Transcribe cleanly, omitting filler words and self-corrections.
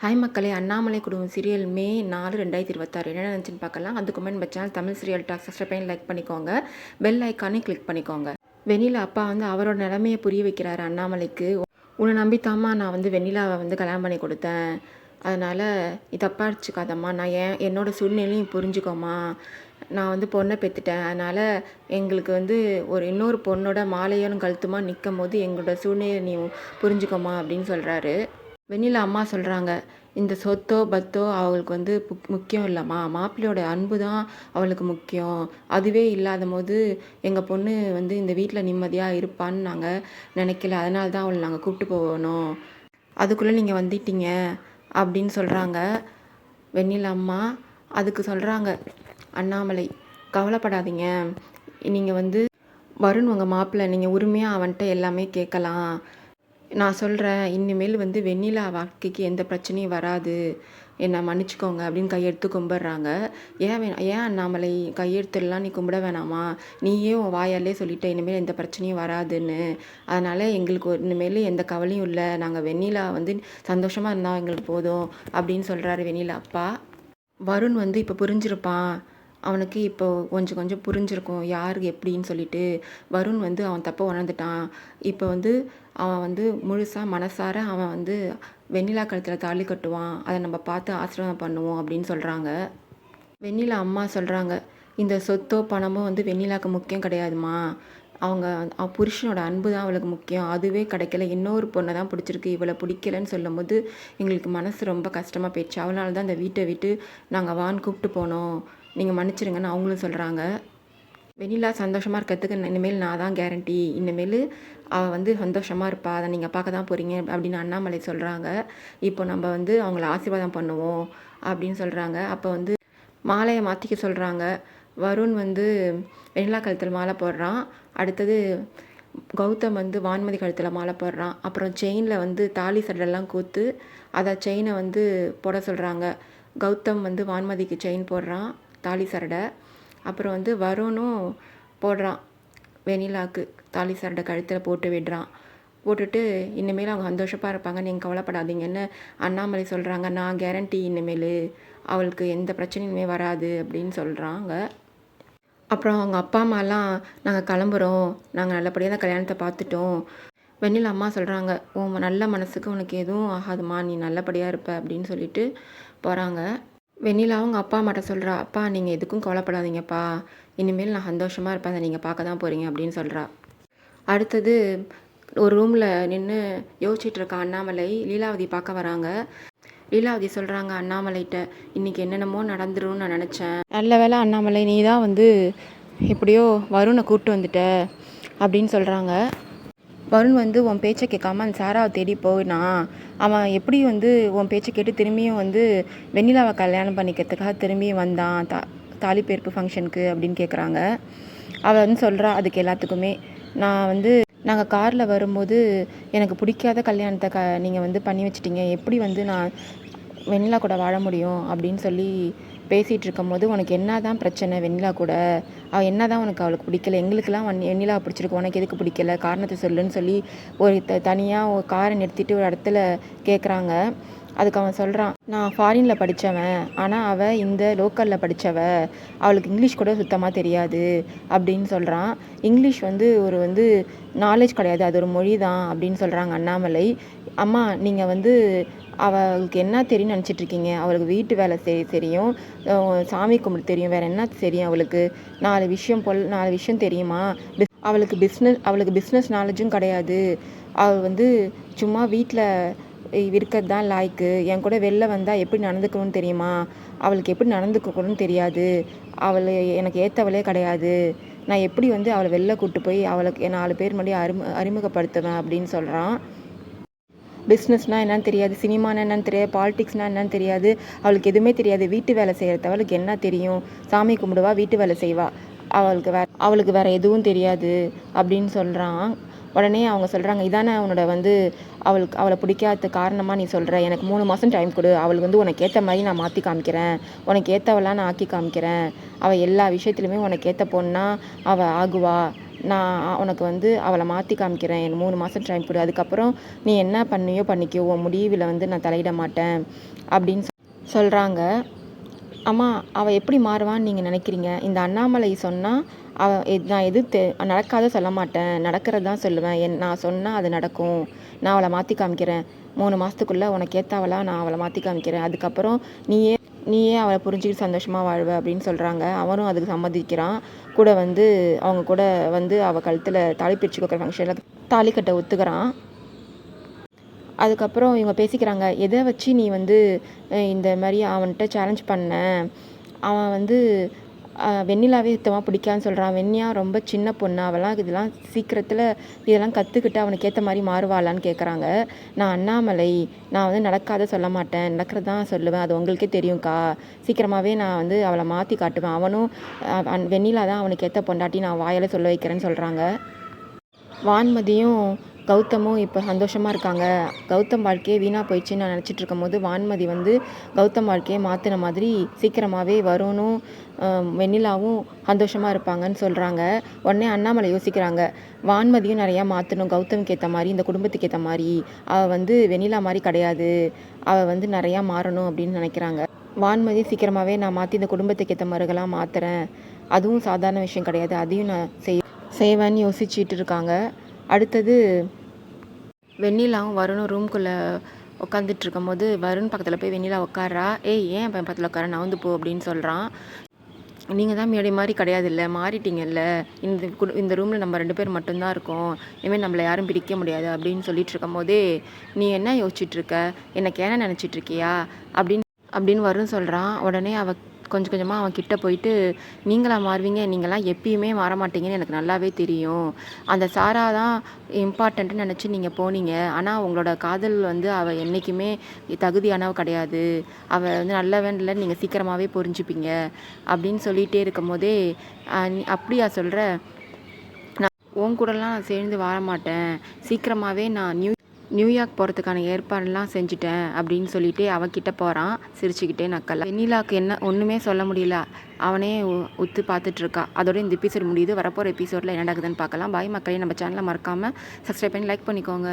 Hi மக்களே, அண்ணாமலை குடும்பம் serial மே 4 2026 என்ன நினச்சுன்னு பார்க்கலாம். அதுக்கு முன்னாடி நம்ம channel Tamil serial talk subscribe பண்ணி லைக் பண்ணிக்கோங்க. பெல் ஐக்கானையும் கிளிக் பண்ணிக்கோங்க. வெண்ணிலா அப்பா அவரோட நிலைமையை புரிய வைக்கிறாரு அண்ணாமலைக்கு. உன்னை நம்பித்தாம்மா நான் வெண்ணிலாவை கல்யாணம் பண்ணி கொடுத்தேன். அதனால் தப்பாக அடிச்சுக்காதம்மா, நான் என்னோட சூழ்நிலையும் புரிஞ்சுக்கோமா. நான் பொண்ணை பெற்றுட்டேன். அதனால் எங்களுக்கு ஒரு இன்னொரு பொண்ணோட மாலையோனும் கழுத்துமா நிற்கும் போது எங்களோட சூழ்நிலையை நீ புரிஞ்சுக்கோமா அப்படின்னு சொல்கிறாரு. வெண்ணிலா அம்மா சொல்கிறாங்க, இந்த சொத்தோ பத்தோ அவளுக்கு முக்கியம் இல்லைம்மா, மாப்பிள்ளையோட அன்பு தான் அவளுக்கு முக்கியம். அதுவே இல்லாத போது எங்கள் பொண்ணு இந்த வீட்டில் நிம்மதியாக இருப்பான்னு நாங்கள் நினைக்கல. அதனால தான் அவளை நாங்கள் கூப்பிட்டு போகணும். அதுக்குள்ளே நீங்கள் வந்துட்டீங்க அப்படின்னு சொல்கிறாங்க வெண்ணிலா அம்மா. அதுக்கு சொல்கிறாங்க அண்ணாமலை, கவலைப்படாதீங்க, நீங்கள் வருண் உங்கள் மாப்பிள்ளை, நீங்கள் உரிமையாக அவன்கிட்ட எல்லாமே கேட்கலாம். நான் சொல்கிறேன், இனிமேல் வெண்ணிலா வாழ்க்கைக்கு எந்த பிரச்சனையும் வராது, என்னை மன்னிச்சிக்கோங்க அப்படின்னு கையெடுத்து கும்பிட்றாங்க. ஏன் அண்ணாமலை கையெடுத்துடலாம், நீ கும்பிட வேணாமா? நீயே உன் வாயாலே சொல்லிட்ட இனிமேல் எந்த பிரச்சனையும் வராதுன்னு. அதனால் எங்களுக்கு இனிமேல் எந்த கவலையும் இல்லை. நாங்கள் வெண்ணிலா சந்தோஷமாக இருந்தால் எங்களுக்கு போதும் அப்படின்னு சொல்கிறாரு வெண்ணிலா அப்பா. வருண் இப்போ புரிஞ்சிருப்பான். அவனுக்கு இப்போ கொஞ்சம் கொஞ்சம் புரிஞ்சிருக்கும் யார் எப்படின்னு சொல்லிட்டு. வருண் அவன் தப்பை உணர்ந்துட்டான். இப்போ அவன் முழுசாக மனசார அவன் வெண்ணிலா கழுத்தில் தாலி கட்டுவான். அதை நம்ம பார்த்து ஆசீர்வாதம் பண்ணுவோம் அப்படின்னு சொல்கிறாங்க. வெண்ணிலா அம்மா சொல்கிறாங்க, இந்த சொத்தோ பணமோ வெண்ணிலாவுக்கு முக்கியம் கிடையாதுமா. அவள் புருஷனோட அன்பு தான் அவளுக்கு முக்கியம். அதுவே கிடைக்கல, இன்னொரு பொண்ணை தான் பிடிச்சிருக்கு, இவளை பிடிக்கலன்னு சொல்லும் போது எங்களுக்கு மனசு ரொம்ப கஷ்டமாக போயிடுச்சு. அவனால தான் இந்த வீட்டை விட்டு நாங்கள் வான்னு கூப்பிட்டு போனோம், நீங்கள் மன்னிச்சிருங்கன்னு அவங்களும் சொல்கிறாங்க. வெண்ணிலா சந்தோஷமாக இருக்கிறதுக்கு இனிமேல் நான் தான் கேரண்டி. இனிமேல் அவள் சந்தோஷமாக இருப்பா, அதை நீங்கள் பார்க்க தான் போகிறீங்க அப்படின்னு அண்ணாமலை சொல்கிறாங்க. இப்போ நம்ம அவங்கள ஆசீர்வாதம் பண்ணுவோம் அப்படின்னு சொல்கிறாங்க. அப்போ மாலையை மாற்றிக்க சொல்கிறாங்க. வருண் வெண்ணிலா கழுத்தில் மாலை போடுறான். அடுத்தது கௌதம் வான்மதி கழுத்தில் மாலை போடுறான். அப்புறம் செயினில் தாலி சடெல்லாம் கூத்து அதை செயினை போட சொல்கிறாங்க. கௌதம் வான்மதிக்கு செயின் போடுறான், தாலி சரடை. அப்புறம் வருணும் போடுறான், வெண்ணிலாவுக்கு தாலி சரடை கழுத்தில் போட்டு விடுறான். போட்டுட்டு இனிமேல் அவங்க சந்தோஷமாக இருப்பாங்க, நீங்கள் கவலைப்படாதீங்கன்னு அண்ணாமலை சொல்கிறாங்க. நான் கேரண்டி, இனிமேல் அவளுக்கு எந்த பிரச்சனையுமே வராது அப்படின்னு சொல்கிறாங்க. அப்புறம் அவங்க அப்பா அம்மாலாம், நாங்கள் கிளம்புறோம், நாங்கள் நல்லபடியாக தான் கல்யாணத்தை பார்த்துட்டோம். வெண்ணிலா அம்மா சொல்கிறாங்க, உன் நல்ல மனசுக்கு உனக்கு எதுவும் ஆகாதுமா, நீ நல்லபடியாக இருப்ப அப்படின்னு சொல்லிட்டு போகிறாங்க. வெண்ணிலா அவங்க அப்பா அம்மாட்ட சொல்கிறா, அப்பா நீங்கள் எதுக்கும் கவலைப்படாதீங்கப்பா, இனிமேல் நான் சந்தோஷமாக இருப்பேன், அதை நீங்கள் பார்க்க தான் போகிறீங்க அப்படின்னு சொல்கிறா. அடுத்தது ஒரு ரூமில் நின்று யோசிச்சுட்டு இருக்க அண்ணாமலை லீலாவதி பார்க்க வராங்க. லீலாவதி சொல்கிறாங்க அண்ணாமலைகிட்ட, இன்றைக்கி என்னென்னமோ நடந்துரும்னு நான் நினச்சேன். நல்ல வேளை அண்ணாமலை, நீ தான் எப்படியோ வருணை கூப்பிட்டு வந்துட்ட அப்படின்னு சொல்கிறாங்க. வருண் உன் பேச்சை கேட்காம அந்த சாராவை தேடி போயினான். அவன் எப்படி உன் பேச்சை கேட்டு திரும்பியும் வெண்ணிலாவை கல்யாணம் பண்ணிக்கிறதுக்காக திரும்பியும் வந்தான் தாலிப்பேர்ப்பு ஃபங்க்ஷனுக்கு அப்படின்னு கேட்குறாங்க. அவள் சொல்கிறா, அதுக்கு எல்லாத்துக்குமே நான் நாங்கள் காரில் வரும்போது எனக்கு பிடிக்காத கல்யாணத்தை நீங்கள் பண்ணி வச்சிட்டிங்க, எப்படி நான் வெண்ணிலா கூட வாழ முடியும் அப்படின்னு சொல்லி பேசிகிட்டு இருக்கும் போது, உனக்கு என்ன தான் பிரச்சனை வெண்ணிலா கூட, அவள் என்ன தான் அவளுக்கு பிடிக்கல, எங்களுக்கெல்லாம் வெண்ணிலா பிடிச்சிருக்கு, உனக்கு எதுக்கு பிடிக்கல, காரணத்தை சொல்லுன்னு சொல்லி ஒரு தனியாக ஒரு காரை நிறுத்திட்டு ஒரு இடத்துல கேட்குறாங்க. அதுக்கு அவன் சொல்கிறான், நான் ஃபாரினில் படித்தவன், ஆனால் அவள் இந்த லோக்கலில் படித்தவ, அவளுக்கு இங்கிலீஷ் கூட சுத்தமாக தெரியாது அப்படின்னு சொல்கிறான். இங்கிலீஷ் ஒரு நாலேஜ் கிடையாது, அது ஒரு மொழி தான் அப்படின்னு சொல்கிறாங்க அண்ணாமலை. அம்மா நீங்கள் அவளுக்கு என்ன தெரியும்னு நினச்சிட்ருக்கீங்க, அவளுக்கு வீட்டு வேலை தெரியும், சாமி கும்பிட்டு தெரியும், வேறு என்ன தெரியும் அவளுக்கு, 4 விஷயம் தெரியுமா, அவளுக்கு பிஸ்னஸ் நாலேஜும் கிடையாது, அவள் சும்மா வீட்டில் இருக்கிறது தான் லாய்க்கு, என் கூட வெளில வந்தால் எப்படி நடந்துக்கணும்னு தெரியுமா, அவளுக்கு எப்படி நடந்துக்கணும்னு தெரியாது, அவள் எனக்கு ஏற்றவளே கிடையாது, நான் எப்படி அவளை வெளில கூப்பிட்டு போய் அவளுக்கு 4 பேர் முன்னாடி அறிமுகப்படுத்துவேன் அப்படின்னு சொல்கிறான். பிஸ்னஸ்னால் என்னன்னு தெரியாது, சினிமானா என்னன்னு தெரியாது, பாலிடிக்ஸ்னால் என்னன்னு தெரியாது, அவளுக்கு எதுவுமே தெரியாது, வீட்டு வேலை செய்கிறத அவளுக்கு என்ன தெரியும், சாமி கும்பிடுவா, வீட்டு வேலை செய்வா, அவளுக்கு வேறு எதுவும் தெரியாது அப்படின்னு சொல்கிறான். உடனே அவங்க சொல்கிறாங்க, இதானே உன்னோட அவளை பிடிக்காத காரணமாக நீ சொல்கிற, எனக்கு 3 மாதம் டைம் கொடு, அவளுக்கு உனக்கு ஏற்ற மாதிரி நான் மாற்றி காமிக்கிறேன், உனக்கு ஏற்றவெல்லாம் நான் ஆக்கி காமிக்கிறேன், அவள் எல்லா விஷயத்துலையுமே உனக்கு ஏற்ற பொண்ணா அவள் ஆகுவா, நான் உனக்கு வந்து அவளை மாற்றி காமிக்கிறேன், எனக்கு 3 மாதம் டைம் கொடு, அதுக்கப்புறம் நீ என்ன பண்ணியோ பண்ணிக்கோ, உன் முடிவில் வந்து நான் தலையிட மாட்டேன் அப்படின்னு சொல்கிறாங்க. அம்மா அவள் எப்படி மாறுவான்னு நீங்கள் நினைக்கிறீங்க? இந்த அண்ணாமலை சொன்னால் நான் நடக்காத சொல்ல மாட்டேன், நடக்கிறது தான் சொல்லுவேன். நான் சொன்னால் அது நடக்கும், நான் அவளை மாற்றி காமிக்கிறேன், 3 மாதத்துக்குள்ளே உனக்கு ஏற்றவளா நான் அவளை மாற்றி காமிக்கிறேன், அதுக்கப்புறம் நீயே அவளை புரிஞ்சுக்கிட்டு சந்தோஷமாக வாழ்வ அப்படின்னு சொல்கிறாங்க. அவனும் அதுக்கு சம்மதிக்கிறான். கூட வந்து அவங்க கூட வந்து அவள் கழுத்தில் தாலி பிரித்து கொடுக்குற ஃபங்க்ஷனில் தாலி கட்ட ஒத்துக்கிறான். அதுக்கப்புறம் இவங்க பேசிக்கிறாங்க, எதை வச்சு நீ வந்து இந்த மாதிரி அவன்கிட்ட சேலஞ்ச் பண்ண, அவன் வந்து வெண்ணிலாவே சுத்தமாக பிடிக்கான்னு சொல்கிறான். வெண்ணியா ரொம்ப சின்ன பொண்ணு, அவெல்லாம் இதெல்லாம் சீக்கிரத்தில் இதெல்லாம் கற்றுக்கிட்டு அவனுக்கு ஏற்ற மாதிரி மாறுவாளான்னு கேட்குறாங்க. நான் அண்ணாமலை, நான் வந்து நடக்காத சொல்ல மாட்டேன், நடக்கிறது தான் சொல்லுவேன், அது உங்களுக்கே தெரியும்க்கா, சீக்கிரமாகவே நான் வந்து அவளை மாற்றி காட்டுவேன், அவனும் வெண்ணிலா தான் அவனுக்கு ஏற்ற பொண்டாட்டி நான் வாயால் சொல்ல வைக்கிறேன்னு சொல்கிறாங்க. வான்மதியும் கௌதமும் இப்போ சந்தோஷமாக இருக்காங்க. கௌதம் வாழ்க்கையே வீணாக போயிடுச்சுன்னு நான் நினச்சிட்டு இருக்கும்போது வான்மதி வந்து கௌதம் வாழ்க்கையை மாற்றின மாதிரி சீக்கிரமாகவே வருணும் வெண்ணிலாவும் சந்தோஷமாக இருப்பாங்கன்னு சொல்கிறாங்க. உடனே அண்ணாமலை யோசிக்கிறாங்க, வான்மதியும் நிறையா மாற்றணும் கௌதமுக்கு ஏற்ற மாதிரி, இந்த குடும்பத்துக்கு ஏற்ற மாதிரி, அவள் வந்து வெண்ணிலா மாதிரி கிடையாது, அவள் வந்து நிறையா மாறணும் அப்படின்னு நினைக்கிறாங்க. வான்மதி சீக்கிரமாகவே நான் மாற்றி இந்த குடும்பத்துக்கு ஏற்ற மாதிரிகளாக மாற்றுறேன், அதுவும் சாதாரண விஷயம் கிடையாது, அதையும் நான் செய்வேன்னு யோசிச்சுட்டு இருக்காங்க. அடுத்தது வெண்ணிலாவும் வருணும் ரூம்குள்ளே உட்காந்துட்டு இருக்கும்போது வருண் பக்கத்தில் போய் வெண்ணிலா உட்காரா. ஏய் ஏன் பக்கத்தில் உட்கார, நவுந்து போ அப்படின்னு சொல்கிறான். நீங்கள் தான் முன்னாடி மாதிரி கிடையாது இல்லை, மாறிட்டீங்கல்ல, இந்த ரூமில் நம்ம 2 பேர் மட்டும்தான் இருக்கோம், இனிமேல் நம்மளை யாரும் பிரிக்க முடியாது அப்படின்னு சொல்லிட்டு இருக்கும் போதே, நீ என்ன யோசிச்சுட்ருக்க, எனக்கு என்ன நினச்சிட்ருக்கியா அப்படின்னு வருண் சொல்கிறான். உடனே கொஞ்சம் கொஞ்சமாக அவன் கிட்ட போயிட்டு, நீங்களா மாறுவீங்க, நீங்களாம் எப்பயுமே மாற மாட்டீங்கன்னு எனக்கு நல்லாவே தெரியும், அந்த சாரா தான் இம்பார்ட்டண்ட்டுன்னு நினச்சி நீங்கள் போனீங்க, ஆனால் உங்களோட காதல் வந்து அவள் என்றைக்குமே தகுதியானவ கிடையாது, அவள் வந்து நல்லவன்ல நீங்கள் சீக்கிரமாகவே புரிஞ்சுப்பீங்க அப்படின்னு சொல்லிகிட்டே இருக்கும் போதே, அப்படியா சொல்கிற, நான் உன் கூடலாம் நான் சேர்ந்து வாழ மாட்டேன், சீக்கிரமாகவே நான் நியூயார்க் போகிறதுக்கான ஏற்பாடுலாம் செஞ்சுட்டேன் அப்படின்னு சொல்லிட்டு அவன்கிட்ட போகிறான் சிரிச்சுக்கிட்டே நக்கல. வெண்ணிலாவுக்கு என்ன ஒன்றுமே சொல்ல முடியல, அவனே உத்து பார்த்துட்ருக்கா. அதோட இந்த எபிசோட் முடியுது. வரப்போகிற எபிசோடில் என்ன நடக்குதுன்னு பார்க்கலாம். பாய் மக்களே, நம்ம சேனலை மறக்காமல் சப்ஸ்கிரைப் பண்ணி லைக் பண்ணிக்கோங்க.